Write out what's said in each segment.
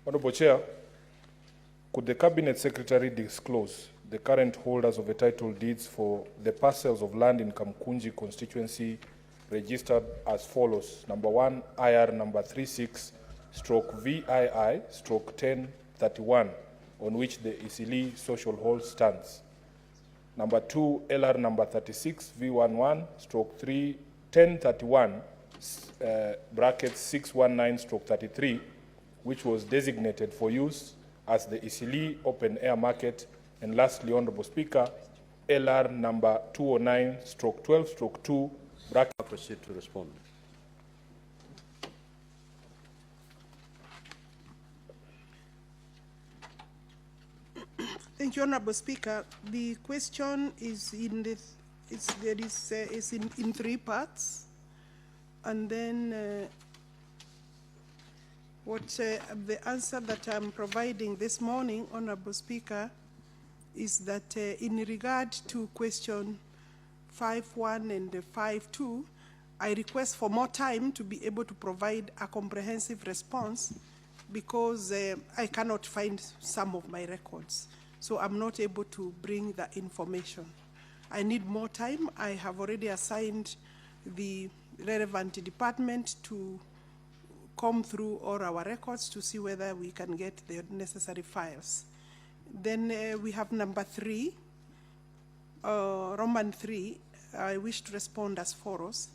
Honorable Chair, could the Cabinet Secretary disclose the current holders of the title deeds for the parcels of land in Kamkunji constituency registered as follows? Number 1, IR number 36/VII/1031, on which the Isili Social Hall stands. Number 2, LR number 36/V11/1031, brackets 619/33, which was designated for use as the Isili Open Air Market. And lastly, Honorable Speaker, LR number 209/12/2, bracket. Proceed to respond. Thank you, Honorable Speaker. The question is in three parts, and then the answer that I'm providing this morning, Honorable Speaker, is that in regard to question 5.1 and 5.2, I request for more time to be able to provide a comprehensive response because I cannot find some of my records. So I'm not able to bring the information. I need more time. I have already assigned the relevant department to comb through all our records to see whether we can get the necessary files. Then we have number 3, Roman 3. I wish to respond as follows.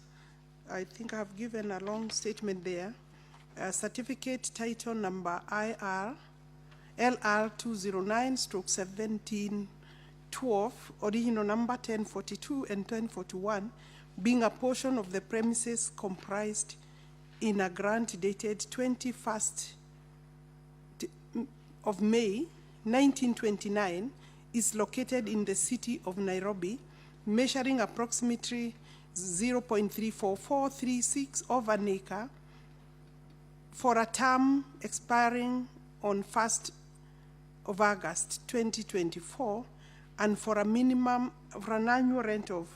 I think I have given a long statement there. Certificate title number LR 209/1712, original number 1042 and 1041, being a portion of the premises comprised in a grant dated 21st of May 1929, is located in the city of Nairobi, measuring approximately 0.34436 of an acre, for a term expiring on 1st of August 2024, and for a minimum for an annual rent of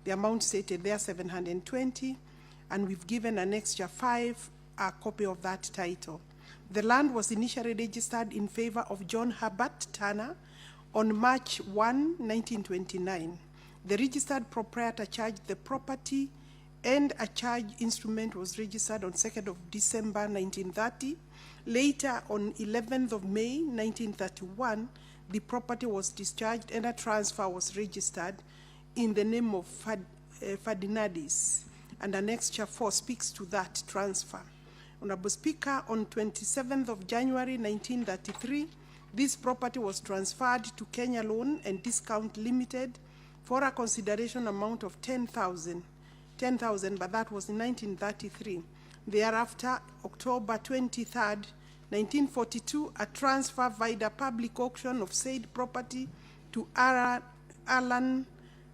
the amount stated there, 720, and we've given an extra 5 a copy of that title. The land was initially registered in favor of John Herbert Turner on March 1, 1929. The registered proprietor charged the property, and a charge instrument was registered on 2nd of December 1930. Later, on 11th of May 1931, the property was discharged and a transfer was registered in the name of Ferdinandis, and an extra 4 speaks to that transfer. Honorable Speaker, on 27th of January 1933, this property was transferred to Kenya Loan and Discount Limited for a consideration amount of 10,000, but that was in 1933. Thereafter, October 23rd, 1942, a transfer via public auction of said property to Alan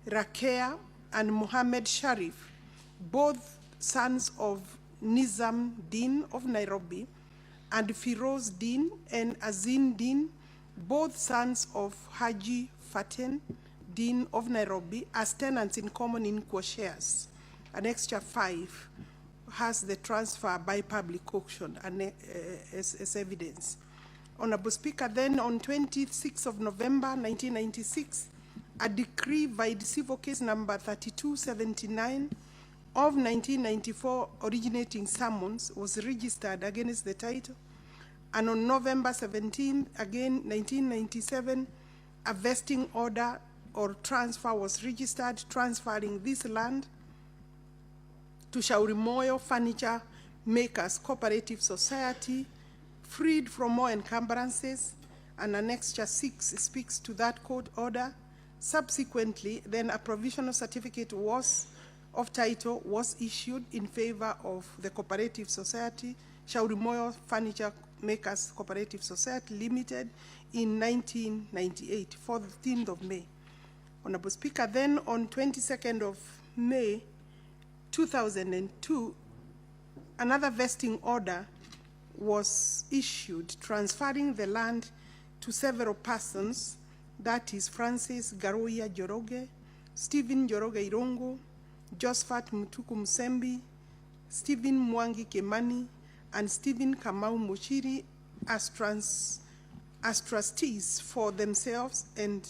Rakea and Mohammed Sharif, both sons of Nizam Din of Nairobi, and Firoz Din and Azin Din, both sons of Haji Faten Din of Nairobi, as tenants in common in shares. An extra 5 has the transfer by public auction and as evidence. Honorable Speaker, then on 26th of November 1996, a decree by the civil case number 3279 of 1994 originating summons was registered against the title, and on November 17th, again 1997, a vesting order or transfer was registered transferring this land to Shauri Moyo Furniture Makers Cooperative Society, freed from all encumbrances, and an extra 6 speaks to that court order. Subsequently, then a provisional certificate of title was issued in favor of the cooperative society, Shauri Moyo Furniture Makers Cooperative Society Limited, in 1998, 14th of May. Honorable Speaker, then on 22nd of May 2002, another vesting order was issued transferring the land to several persons, that is Francis Garoya Joroge, Stephen Joroge Irongo, Josephat Mutuku Musembi, Stephen Mwangi Kemani, and Stephen Kamau Mochiri, as trustees for themselves and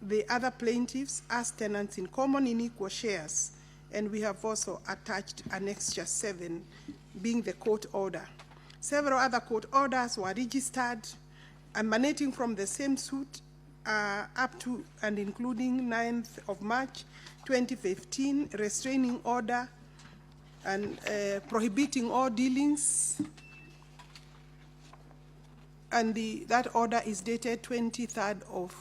the other plaintiffs as tenants in common in equal shares. And we have also attached Annexure 7, being the court order. Several other court orders were registered, emanating from the same suit up to and including 9th of March 2015, restraining order and prohibiting all dealings. And that order is dated 23rd of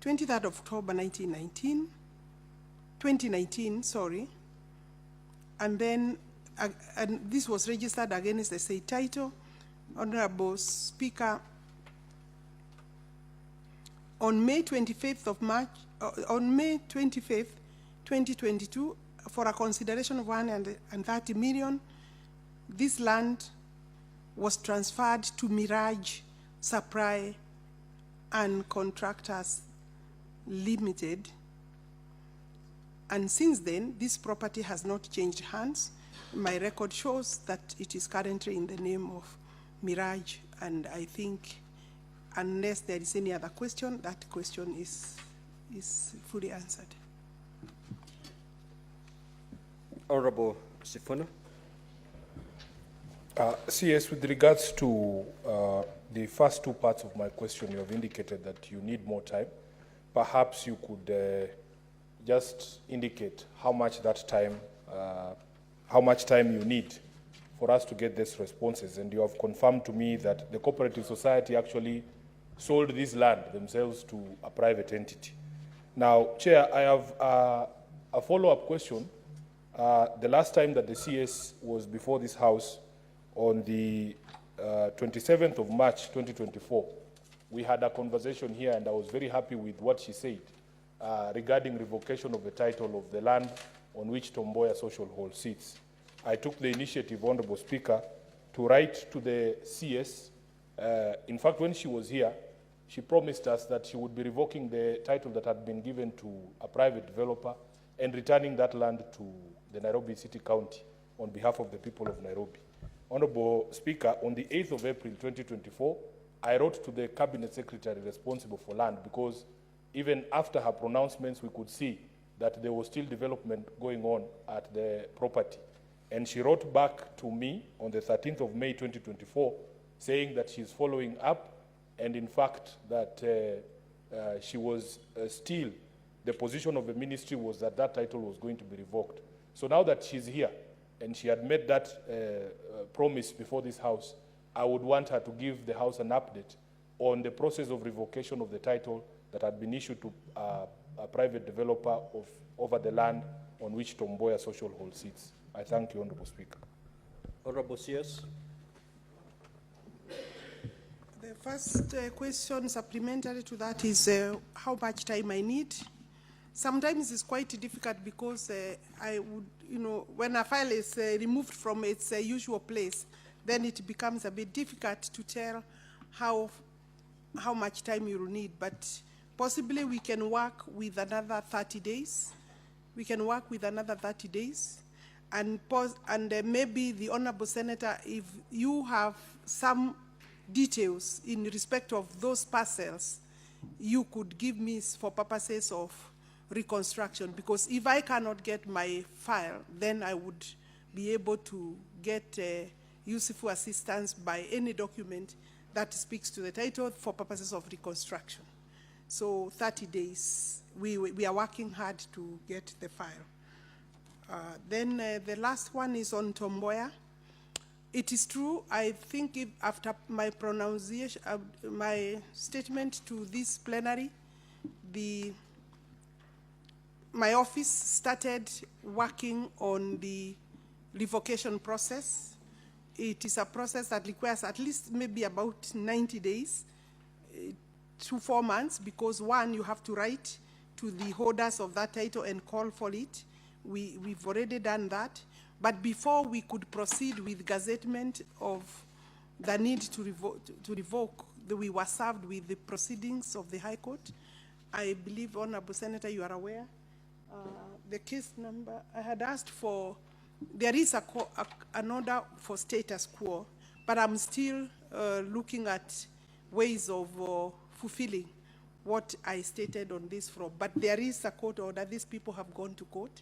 October 2019, sorry. And then and this was registered against the said title. Honorable Speaker, on May 25th of March, on May 25th, 2022, for a consideration of 130 million, this land was transferred to Mirage Supply and Contractors Limited. And since then, this property has not changed hands. My record shows that it is currently in the name of Mirage, and I think unless there is any other question, that question is fully answered. Honorable Sifuna. CS, with regards to the first two parts of my question, you have indicated that you need more time. Perhaps you could just indicate how much time you need for us to get these responses. And you have confirmed to me that the cooperative society actually sold this land themselves to a private entity. Now, Chair, I have a follow-up question. The last time that the CS was before this House, on the 27th of March 2024, we had a conversation here, and I was very happy with what she said regarding revocation of the title of the land on which Tomboya Social Hall sits. I took the initiative, Honorable Speaker, to write to the CS. In fact, when she was here, she promised us that she would be revoking the title that had been given to a private developer and returning that land to the Nairobi City County on behalf of the people of Nairobi. Honorable Speaker, on the 8th of April 2024, I wrote to the Cabinet Secretary responsible for land, because even after her pronouncements, we could see that there was still development going on at the property. And she wrote back to me on the 13th of May 2024, saying that she's following up, and in fact that she was still, the position of the ministry was that that title was going to be revoked. So now that she's here, and she had made that promise before this House, I would want her to give the House an update on the process of revocation of the title that had been issued to a private developer over the land on which Tomboya Social Hall sits. I thank you, Honorable Speaker. Honorable CS. The first question supplementary to that is how much time I need. Sometimes it's quite difficult because I would, when a file is removed from its usual place, then it becomes a bit difficult to tell how much time you will need. But possibly we can work with another 30 days. We can work with another 30 days. And maybe the Honorable Senator, if you have some details in respect of those parcels, you could give me for purposes of reconstruction, because if I cannot get my file, then I would be able to get useful assistance by any document that speaks to the title for purposes of reconstruction. So 30 days, we are working hard to get the file. Then the last one is on Tomboya. It is true, I think after my pronunciation, my statement to this plenary, my office started working on the revocation process. It is a process that requires at least maybe about 90 days to 4 months, because one, you have to write to the holders of that title and call for it. We've already done that. But before we could proceed with gazettement of the need to revoke, we were served with the proceedings of the High Court. I believe, Honorable Senator, you are aware. The case number, I had asked for, there is an order for status quo, but I'm still looking at ways of fulfilling what I stated on this floor. But there is a court order. These people have gone to court.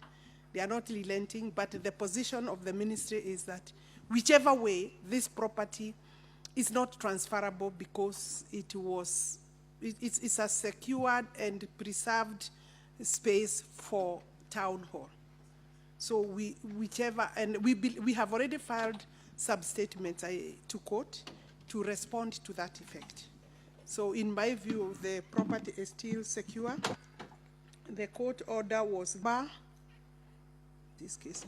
They are not relenting, but the position of the ministry is that whichever way, this property is not transferable because it's a secured and preserved space for town hall. So we have already filed sub-statements to court to respond to that effect. So in my view, the property is still secure. The court order was this case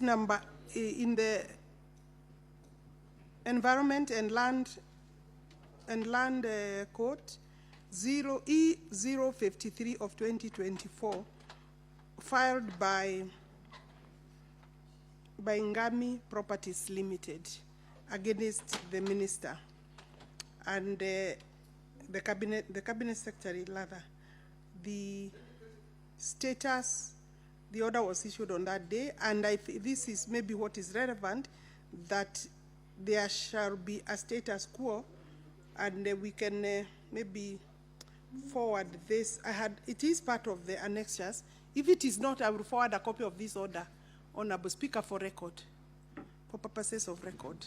number in the Environment and Land Court 0E053 of 2024, filed by Ngami Properties Limited against the minister and the cabinet secretary. The status, the order was issued on that day, and this is maybe what is relevant, that there shall be a status quo, and we can maybe forward this. It is part of the annexures. If it is not, I will forward a copy of this order, Honorable Speaker, for record, for purposes of record.